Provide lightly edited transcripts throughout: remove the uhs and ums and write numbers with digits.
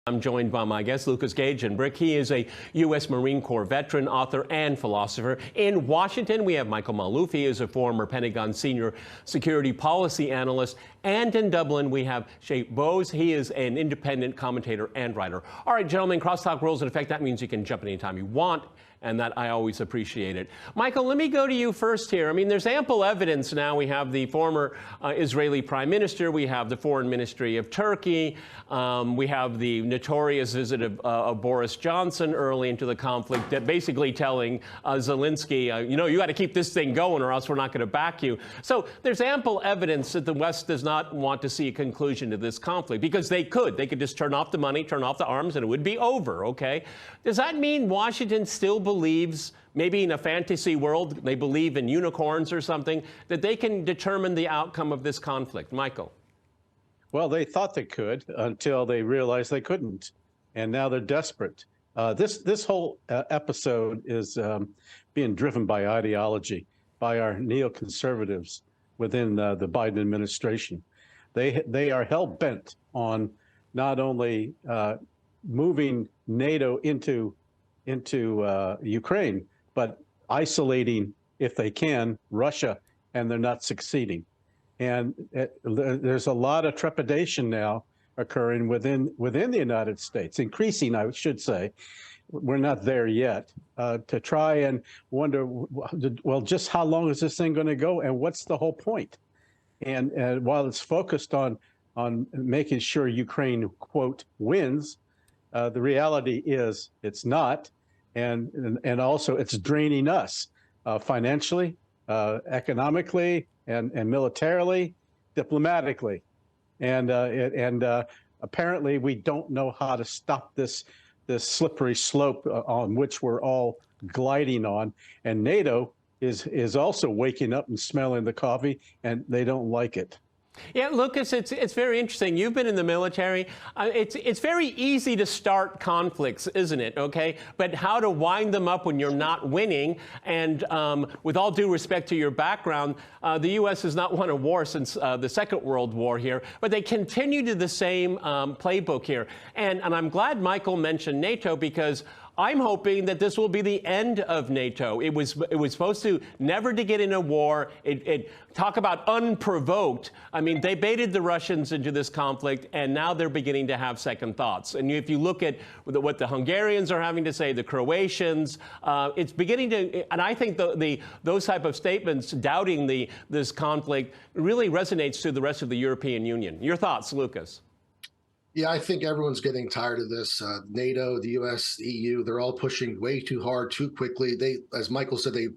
I'm joined by my guest, Lucas Gage and Brick. He is a U.S. Marine Corps veteran, author, and philosopher. In Washington, we have Michael Maloof. He is a former Pentagon senior security policy analyst. And in Dublin, we have Chay. He is an independent commentator and writer. All right, gentlemen, crosstalk rules in effect. That means you can jump in anytime you want, and that I always appreciate it. Michael, let me go to you first here. I mean, there's ample evidence now. We have the former Israeli prime minister. We have the foreign ministry of Turkey. We have the notorious visit of Boris Johnson early into the conflict, that basically telling Zelensky, you got to keep this thing going or else we're not going to back you. So there's ample evidence that the West does not want to see a conclusion to this conflict, because they could just turn off the money, turn off the arms, and it would be over, okay? Does that mean Washington still believes, maybe in a fantasy world, they believe in unicorns or something, that they can determine the outcome of this conflict? Michael? Well, they thought they could until they realized they couldn't, and now they're desperate. This whole episode is being driven by ideology, by our neoconservatives within the Biden administration. They are hell-bent on not only moving NATO into Ukraine, but isolating, if they can, Russia, and they're not succeeding. And there's a lot of trepidation now occurring within the United States, increasing, I should say. We're not there yet, to try and wonder, well, just how long is this thing going to go, and what's the whole point? And while it's focused on making sure Ukraine, quote, wins, the reality is it's not, and also it's draining us financially, economically, and militarily, diplomatically, and apparently we don't know how to stop this slippery slope on which we're all gliding on. And NATO is also waking up and smelling the coffee, and they don't like it. Yeah, Lucas, it's very interesting. You've been in the military. It's very easy to start conflicts, isn't it? Okay, but how to wind them up when you're not winning? And with all due respect to your background, the U.S. has not won a war since the Second World War here, but they continue to the same playbook here. And I'm glad Michael mentioned NATO, because I'm hoping that this will be the end of NATO. It was supposed to never to get in a war. Talk about unprovoked. I mean, they baited the Russians into this conflict, and now they're beginning to have second thoughts. And if you look at what the Hungarians are having to say, the Croatians, it's beginning to. And I think those type of statements doubting this conflict really resonates to the rest of the European Union. Your thoughts, Lucas? Yeah, I think everyone's getting tired of this. NATO, the U.S., the EU, they're all pushing way too hard, too quickly. They, as Michael said, they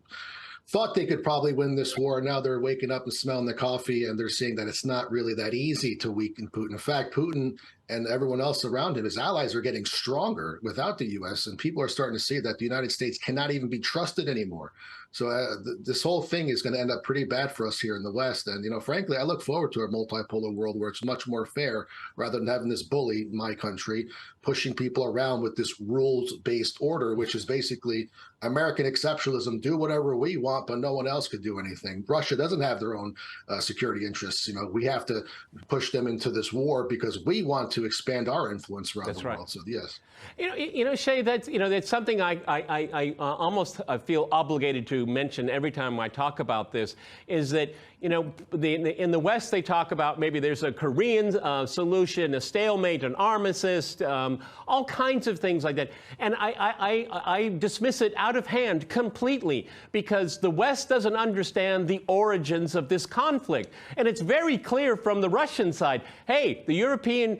thought they could probably win this war. Now they're waking up and smelling the coffee, and they're seeing that it's not really that easy to weaken Putin. In fact, Putin and everyone else around him, his allies, are getting stronger without the U.S., and people are starting to see that the United States cannot even be trusted anymore. So this whole thing is going to end up pretty bad for us here in the West. And, frankly, I look forward to a multipolar world where it's much more fair, rather than having this bully, my country, pushing people around with this rules-based order, which is basically American exceptionalism. Do whatever we want, but no one else could do anything. Russia doesn't have their own security interests. We have to push them into this war because we want to expand our influence around the world. So, yes. Chay, that's something I almost feel obligated to mention every time I talk about this, is that, in the West, they talk about maybe there's a Korean solution, a stalemate, an armistice, all kinds of things like that. And I dismiss it out of hand completely, because the West doesn't understand the origins of this conflict. And it's very clear from the Russian side, hey, the European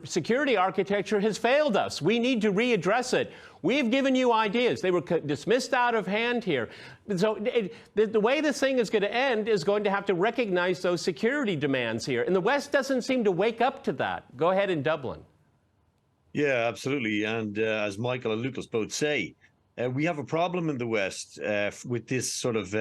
security architecture has failed us. We need to readdress it. We've given you ideas. They were dismissed out of hand here. So the way this thing is going to end is going to have to recognize those security demands here. And the West doesn't seem to wake up to that. Go ahead in Dublin. Yeah, absolutely. And as Michael and Lucas both say, we have a problem in the West with this sort of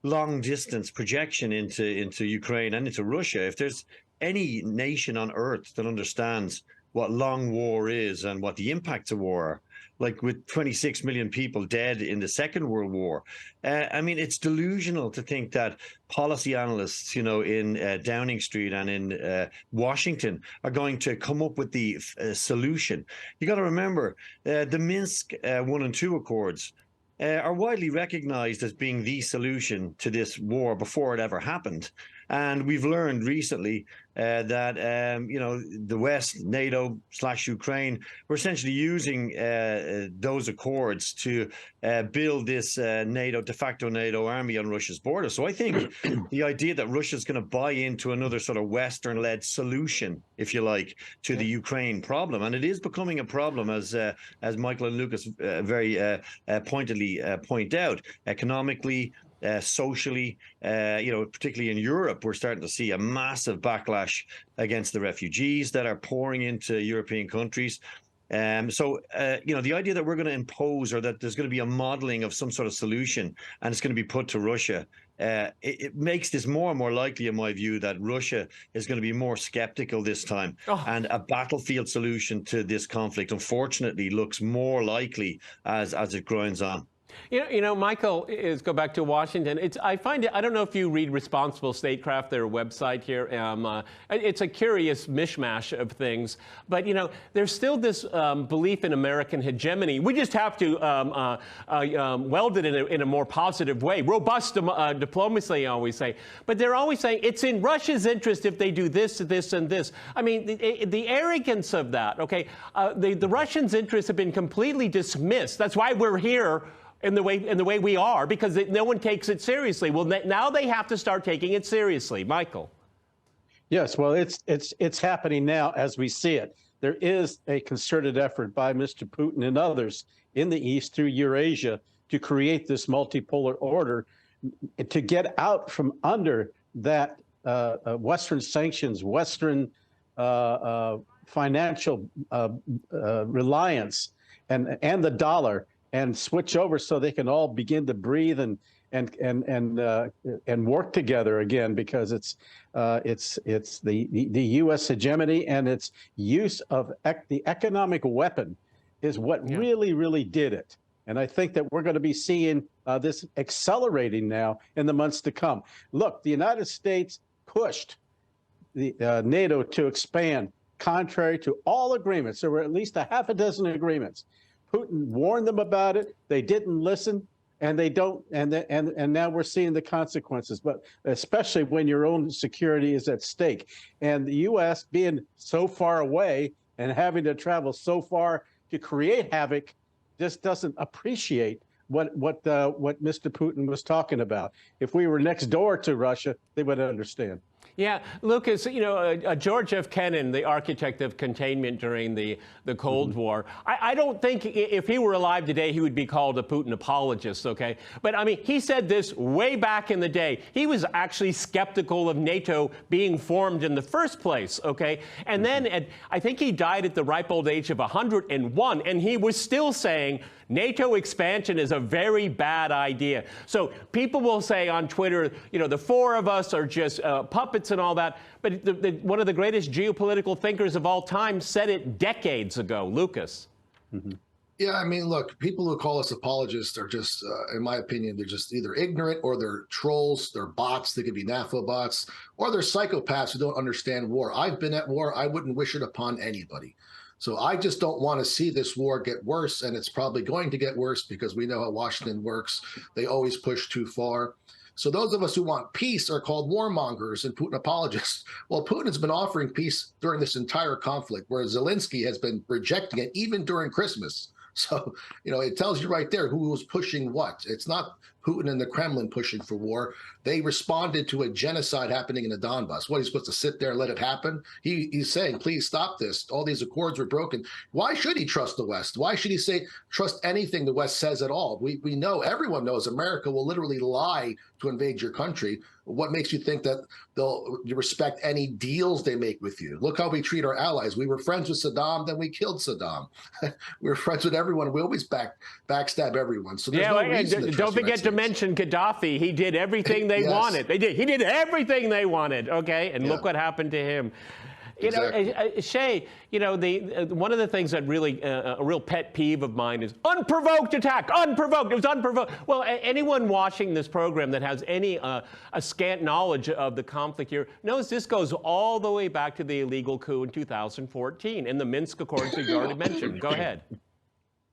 long-distance projection into Ukraine and into Russia. If there's any nation on earth that understands what long war is and what the impacts of war are, like with 26 million people dead in the Second World War. I mean, it's delusional to think that policy analysts, in Downing Street and in Washington are going to come up with the solution. You got to remember, the Minsk 1 and 2 Accords are widely recognized as being the solution to this war before it ever happened. And we've learned recently that, the West, NATO/Ukraine, were essentially using those accords to build this de facto NATO army on Russia's border. So I think the idea that Russia's going to buy into another sort of Western-led solution, if you like, to the Ukraine problem, and it is becoming a problem, as Michael and Lucas very pointedly point out, economically, socially, particularly in Europe, we're starting to see a massive backlash against the refugees that are pouring into European countries. The idea that we're going to impose, or that there's going to be a modeling of some sort of solution and it's going to be put to Russia, it makes this more and more likely, in my view, that Russia is going to be more skeptical this time. And a battlefield solution to this conflict, unfortunately, looks more likely as it grinds on. Michael, go back to Washington. I find it, I don't know if you read Responsible Statecraft, their website here. It's a curious mishmash of things. But, there's still this belief in American hegemony. We just have to weld it in a more positive way. Robust diplomacy, I always say. But they're always saying it's in Russia's interest if they do this, this, and this. I mean, the arrogance of that, okay? The Russians' interests have been completely dismissed. That's why we're here in the way we are, because no one takes it seriously. Well, now they have to start taking it seriously. Michael. Yes, well, it's happening now as we see it. There is a concerted effort by Mr. Putin and others in the East through Eurasia to create this multipolar order, to get out from under that Western sanctions, Western financial reliance, and the dollar, and switch over so they can all begin to breathe and work together again, because it's the U.S. hegemony and its use of the economic weapon is what really did it. And I think that we're going to be seeing this accelerating now in the months to come. Look, the United States pushed the NATO to expand, contrary to all agreements. There were at least a half a dozen agreements. Putin warned them about it. They didn't listen, and they don't. And now we're seeing the consequences. But especially when your own security is at stake, and the U.S. being so far away and having to travel so far to create havoc, just doesn't appreciate what Mr. Putin was talking about. If we were next door to Russia, they would understand. Yeah, Lucas, George F. Kennan, the architect of containment during the Cold War, I don't think if he were alive today, he would be called a Putin apologist, okay? But, I mean, he said this way back in the day. He was actually skeptical of NATO being formed in the first place, okay? And then I think he died at the ripe old age of 101, and he was still saying NATO expansion is a very bad idea. So people will say on Twitter, the four of us are just puppets and all that. But one of the greatest geopolitical thinkers of all time said it decades ago. Lucas. Mm-hmm. Yeah, I mean, look, people who call us apologists are just, in my opinion, they're just either ignorant or they're trolls, they're bots, they could be NAFO bots, or they're psychopaths who don't understand war. I've been at war. I wouldn't wish it upon anybody. So I just don't want to see this war get worse, and it's probably going to get worse because we know how Washington works. They always push too far. So those of us who want peace are called warmongers and Putin apologists. Well, Putin has been offering peace during this entire conflict, whereas Zelensky has been rejecting it even during Christmas. So, it tells you right there who was pushing what. It's not Putin and the Kremlin pushing for war. They responded to a genocide happening in the Donbass. What, he's supposed to sit there and let it happen? He's saying, please stop this. All these accords were broken. Why should he trust the West? Why should he trust anything the West says at all? We know, everyone knows America will literally lie to invade your country. What makes you think that they'll respect any deals they make with you? Look how we treat our allies. We were friends with Saddam, then we killed Saddam. We were friends with everyone. We always backstab everyone. So there's no reason to trust don't forget to mention Gaddafi. He did everything they wanted. He did everything they wanted, okay? And look what happened to him. You know, Exactly. Chay, you know, one of the things that really, a real pet peeve of mine is unprovoked attack, unprovoked, it was unprovoked. Well, anyone watching this program that has any a scant knowledge of the conflict here knows this goes all the way back to the illegal coup in 2014 and the Minsk Accords that you already mentioned. Go ahead.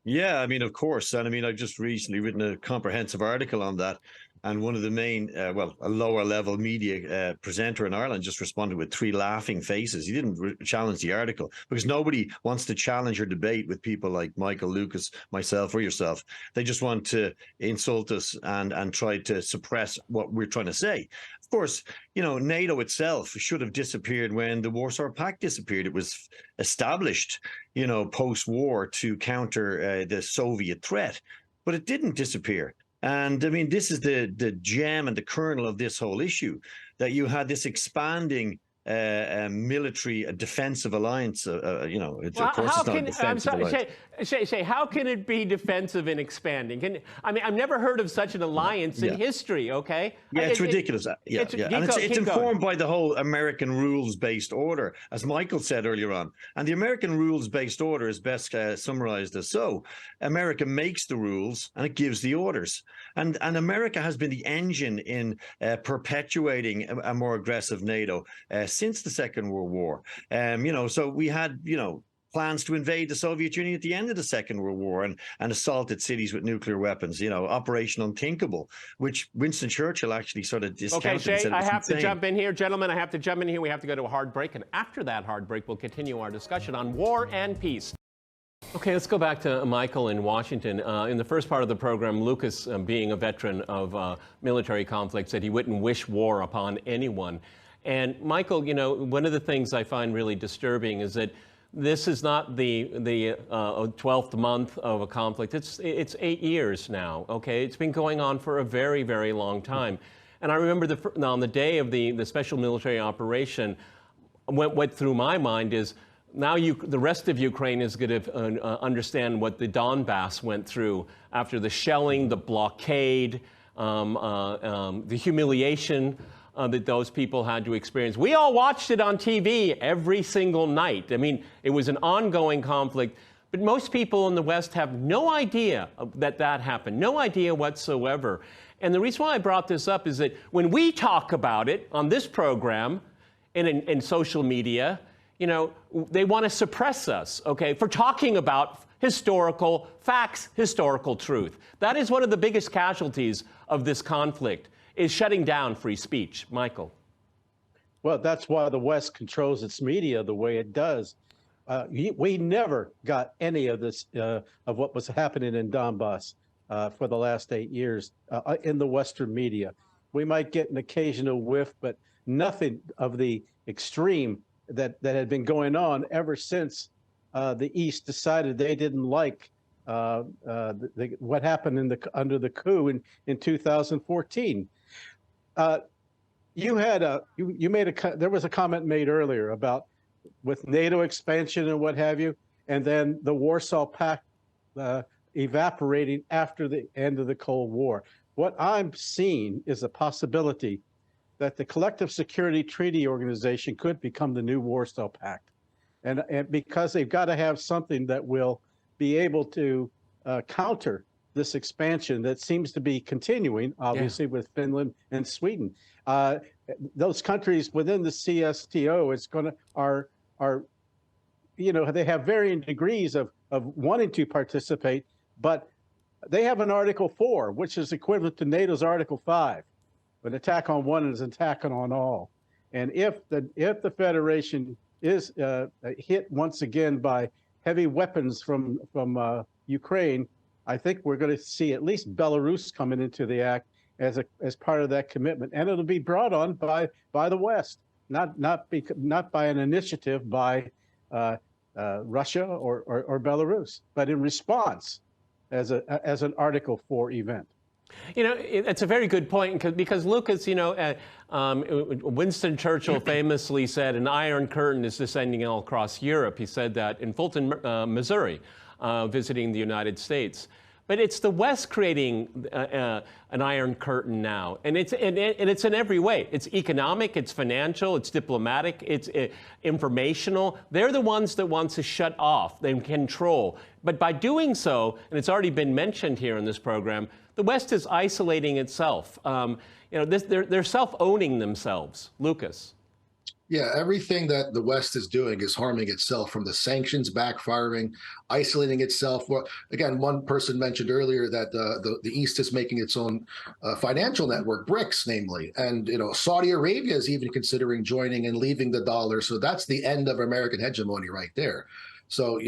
Yeah, I mean, of course. And I mean, I've just recently written a comprehensive article on that. And one of the main, well, a lower level media presenter in Ireland just responded with 3 laughing faces. He didn't challenge the article because nobody wants to challenge or debate with people like Michael, Lucas, myself, or yourself. They just want to insult us and try to suppress what we're trying to say. Of course, you know, NATO itself should have disappeared when the Warsaw Pact disappeared. It was established, you know, post-war to counter the Soviet threat, but it didn't disappear. And I mean, this is the gem and the kernel of this whole issue, that you had this expanding military defensive alliance. You know, it's, Well, of course, it's not a defensive alliance. Shay, how can it be defensive and expanding? I mean, I've never heard of such an alliance in history, okay? Yeah, it's ridiculous. And it's informed by the whole American rules-based order, as Michael said earlier on. And the American rules-based order is best summarized as so. America makes the rules and it gives the orders. And America has been the engine in perpetuating a more aggressive NATO since the Second World War. You know, so we had, you know, plans to invade the Soviet Union at the end of the Second World War and assaulted cities with nuclear weapons, you know, Operation Unthinkable, which Winston Churchill actually sort of discounted. Okay, Chay, I have to jump in here. Gentlemen, I have to jump in here. We have to go to a hard break. And after that hard break, we'll continue our discussion on war and peace. Okay, let's go back to Michael in Washington. In the first part of the program, Lucas, being a veteran of military conflict, said he wouldn't wish war upon anyone. And Michael, you know, one of the things I find really disturbing is that this is not the 12th month of a conflict. It's 8 years now, okay? It's been going on for a very, very long time. And I remember on the day of the special military operation, what through my mind is, now the rest of Ukraine is going to understand what the Donbass went through after the shelling, the blockade, the humiliation that those people had to experience. We all watched it on TV every single night. I mean, it was an ongoing conflict, but most people in the West have no idea that happened, no idea whatsoever. And the reason why I brought this up is that when we talk about it on this program and in social media, you know, they want to suppress us, okay, for talking about historical facts, historical truth. That is one of the biggest casualties of this conflict, is shutting down free speech. Michael. Well, that's why the West controls its media the way it does. We never got any of this, of what was happening in Donbass for the last 8 years in the Western media. We might get an occasional whiff, but nothing of the extreme that had been going on ever since the East decided they didn't like what happened under the coup in 2014. There was a comment made earlier about with NATO expansion and what have you, and then the Warsaw Pact evaporating after the end of the Cold War. What I'm seeing is a possibility that the Collective Security Treaty Organization could become the new Warsaw Pact. And because they've got to have something that will be able to counter this expansion that seems to be continuing, obviously, with Finland and Sweden. Those countries within the CSTO are you know, they have varying degrees of wanting to participate, but they have an Article 4, which is equivalent to NATO's Article 5. An attack on one is an attack on all. And if the Federation is hit once again by heavy weapons from Ukraine, I think we're going to see at least Belarus coming into the act as part of that commitment, and it'll be brought on by the West, not by an initiative by Russia or Belarus, but in response as an Article 4 event. You know, it's a very good point because Lucas, you know, Winston Churchill famously said an iron curtain is descending all across Europe. He said that in Fulton, Missouri, visiting the United States. But it's the West creating an iron curtain now, and it's in every way. It's economic, it's financial, it's diplomatic, it's informational. They're the ones that want to shut off, they control. But by doing so, and it's already been mentioned here in this program, the West is isolating itself. They're self-owning themselves. Lucas. Yeah, everything that the West is doing is harming itself, from the sanctions backfiring, isolating itself. Well, again, one person mentioned earlier that the East is making its own financial network, BRICS, namely, and Saudi Arabia is even considering joining and leaving the dollar. So that's the end of American hegemony right there. So,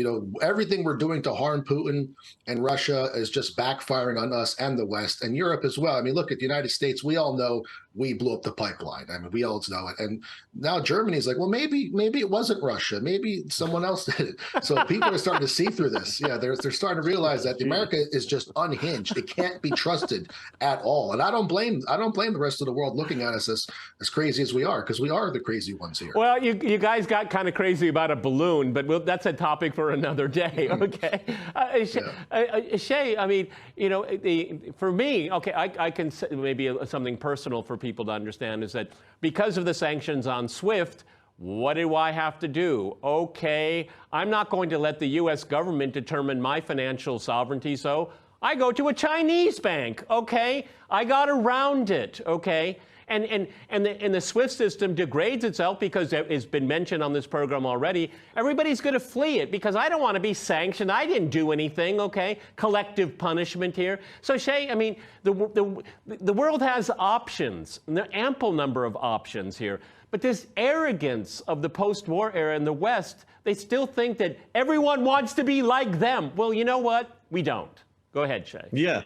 everything we're doing to harm Putin and Russia is just backfiring on us and the West and Europe as well. I mean, look at the United States. We all know we blew up the pipeline. I mean, we all know it. And now Germany's like, well, maybe it wasn't Russia. Maybe someone else did it. So people are starting to see through this. Yeah, they're starting to realize that America is just unhinged. It can't be trusted at all. And I don't blame the rest of the world looking at us as crazy as we are, because we are the crazy ones here. Well, you guys got kind of crazy about a balloon, but that's a topic for another day. Okay, Chay, I mean, for me, okay, I can say maybe something personal for people to understand is that because of the sanctions on SWIFT, what do I have to do? Okay, I'm not going to let the U.S. government determine my financial sovereignty, so I go to a Chinese bank. Okay, I got around it. Okay. And the SWIFT system degrades itself because it's been mentioned on this program already. Everybody's going to flee it because I don't want to be sanctioned. I didn't do anything, okay? Collective punishment here. So, Chay, I mean, the world has options, and there are ample number of options here. But this arrogance of the post-war era in the West, they still think that everyone wants to be like them. Well, you know what? We don't. Go ahead, Chay. Yeah.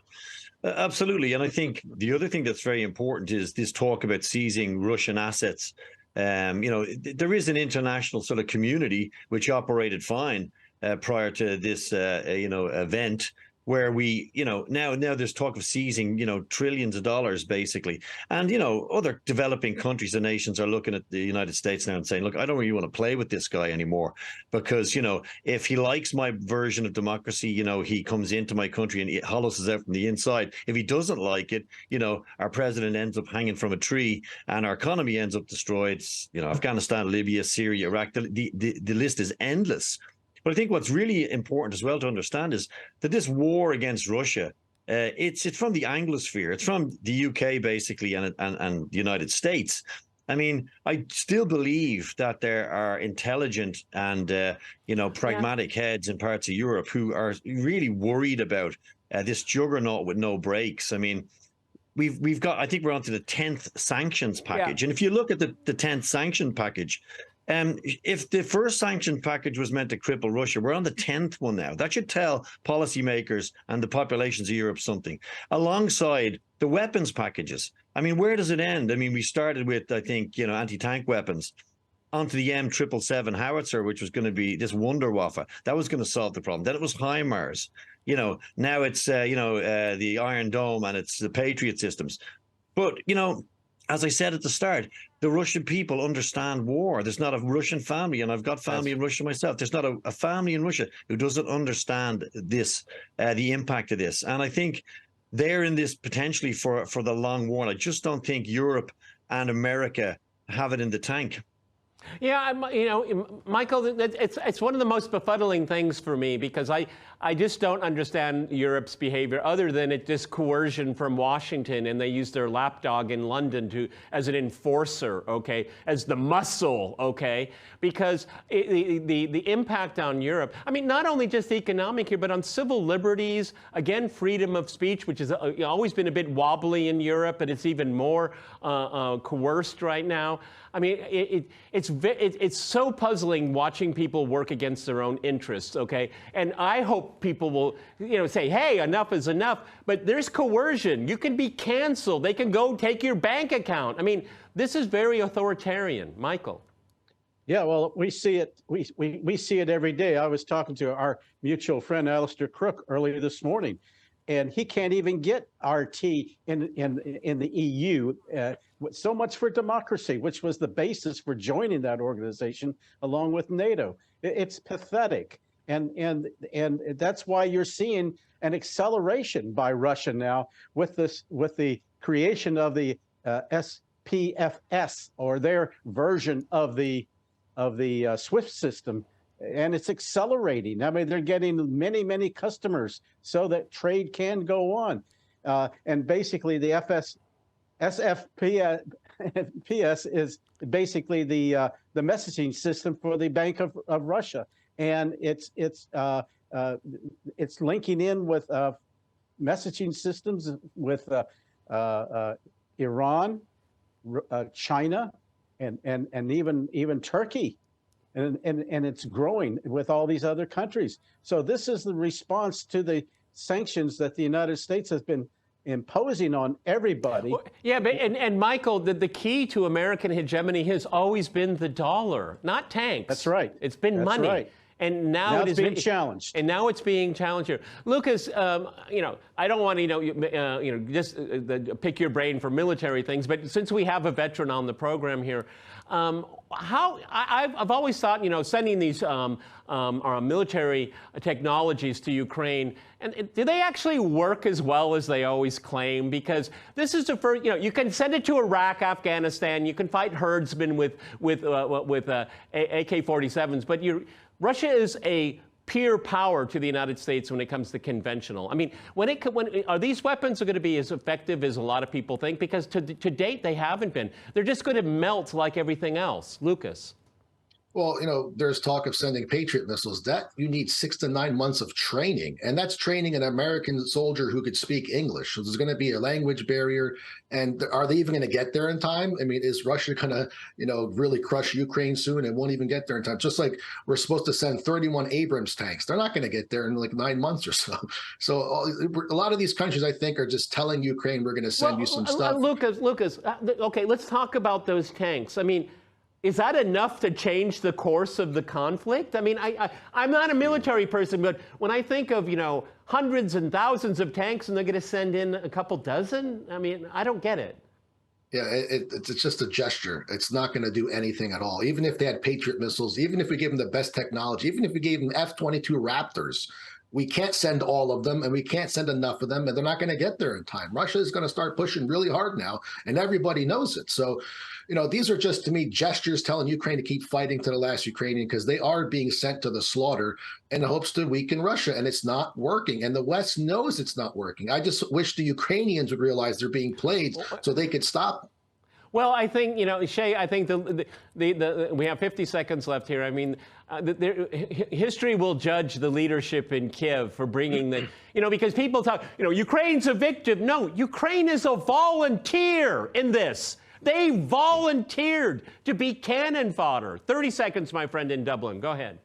Absolutely. And I think the other thing that's very important is this talk about seizing Russian assets. There is an international sort of community which operated fine prior to this, event, where we, now there's talk of seizing, trillions of dollars, basically. And, other developing countries and nations are looking at the United States now and saying, look, I don't really want to play with this guy anymore because, if he likes my version of democracy, he comes into my country and he hollows us out from the inside. If he doesn't like it, our president ends up hanging from a tree and our economy ends up destroyed. Afghanistan, Libya, Syria, Iraq, the list is endless. But I think what's really important as well to understand is that this war against Russia, it's from the Anglosphere. It's from the UK, basically, and the United States. I mean, I still believe that there are intelligent and, pragmatic heads in parts of Europe who are really worried about this juggernaut with no brakes. I mean, we've got, I think we're on to the 10th sanctions package. Yeah. And if you look at the 10th sanction package, if the first sanction package was meant to cripple Russia, we're on the 10th one now. That should tell policymakers and the populations of Europe something. Alongside the weapons packages, I mean, where does it end? I mean, we started with, I think, anti-tank weapons, onto the M777 howitzer, which was going to be this Wunderwaffe. That was going to solve the problem. Then it was HIMARS. Now it's, the Iron Dome and it's the Patriot systems. But, as I said at the start, the Russian people understand war. There's not a Russian family, and I've got family in Russia myself. There's not a family in Russia who doesn't understand this, the impact of this. And I think they're in this potentially for the long war. I just don't think Europe and America have it in the tank. Yeah, Michael, it's one of the most befuddling things for me because I just don't understand Europe's behavior other than it's just coercion from Washington, and they use their lapdog in London as an enforcer, okay, as the muscle, okay, because the impact on Europe, I mean, not only just economic here, but on civil liberties, again, freedom of speech, which has always been a bit wobbly in Europe, but it's even more coerced right now. I mean, it's so puzzling watching people work against their own interests, okay? And I hope people will, say, hey, enough is enough. But there's coercion. You can be canceled. They can go take your bank account. I mean, this is very authoritarian. Michael. Yeah, well, we see it. We see it every day. I was talking to our mutual friend, Alistair Crook, earlier this morning, and he can't even get RT in the EU. So much for democracy, which was the basis for joining that organization along with NATO. It's pathetic. and that's why you're seeing an acceleration by Russia now with the creation of the SPFS, or their version of the SWIFT system, and it's accelerating. I mean, they're getting many customers so that trade can go on, and basically the SFPS is basically the messaging system for the Bank of Russia, and it's linking in with messaging systems with Iran, China, and even Turkey, and it's growing with all these other countries. So this is the response to the sanctions that the United States has been imposing on everybody. Well, yeah, but and Michael, the key to American hegemony has always been the dollar, not tanks. That's right. It's been money. Right. And now it's being challenged. And now it's being challenged here. Lucas, I don't want to, just pick your brain for military things, but since we have a veteran on the program here, I've always thought, sending these our military technologies to Ukraine, and do they actually work as well as they always claim? Because this is the first, you can send it to Iraq, Afghanistan, you can fight herdsmen with AK-47s, but Russia is a peer power to the United States when it comes to conventional. I mean, are these weapons going to be as effective as a lot of people think? Because to date, they haven't been. They're just going to melt like everything else. Lucas. Well, there's talk of sending Patriot missiles. That you need 6 to 9 months of training, and that's training an American soldier who could speak English. So there's going to be a language barrier, and are they even going to get there in time? I mean, is Russia going to, really crush Ukraine soon and won't even get there in time? Just like we're supposed to send 31 Abrams tanks, they're not going to get there in like 9 months or so. So a lot of these countries, I think, are just telling Ukraine we're going to send you some stuff. Lucas, okay, let's talk about those tanks. I mean, is that enough to change the course of the conflict? I mean, I'm not a military person, but when I think of, hundreds and thousands of tanks and they're going to send in a couple dozen, I mean, I don't get it. Yeah, it's just a gesture. It's not going to do anything at all. Even if they had Patriot missiles, even if we gave them the best technology, even if we gave them F-22 Raptors, we can't send all of them, and we can't send enough of them, and they're not going to get there in time. Russia is going to start pushing really hard now, and everybody knows it. So, these are just, to me, gestures telling Ukraine to keep fighting to the last Ukrainian, because they are being sent to the slaughter in hopes to weaken Russia, and it's not working. And the West knows it's not working. I just wish the Ukrainians would realize they're being played so they could stop. Well, I think, Chay, I think we have 50 seconds left here. I mean, history will judge the leadership in Kiev for bringing the, because people talk, Ukraine's a victim. No, Ukraine is a volunteer in this. They volunteered to be cannon fodder. 30 seconds, my friend in Dublin. Go ahead.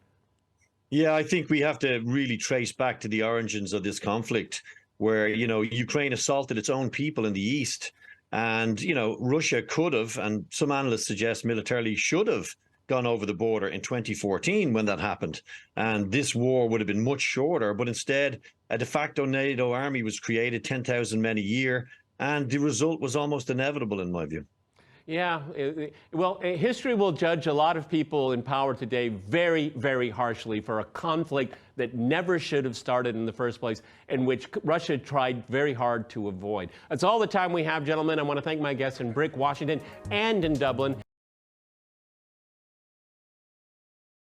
Yeah, I think we have to really trace back to the origins of this conflict where, Ukraine assaulted its own people in the east. And, Russia could have, and some analysts suggest militarily should have gone over the border in 2014 when that happened. And this war would have been much shorter. But instead, a de facto NATO army was created, 10,000 men a year. And the result was almost inevitable, in my view. Yeah, well, history will judge a lot of people in power today very, very harshly for a conflict that never should have started in the first place, and which Russia tried very hard to avoid. That's all the time we have, gentlemen. I want to thank my guests in Brick, Washington, and in Dublin.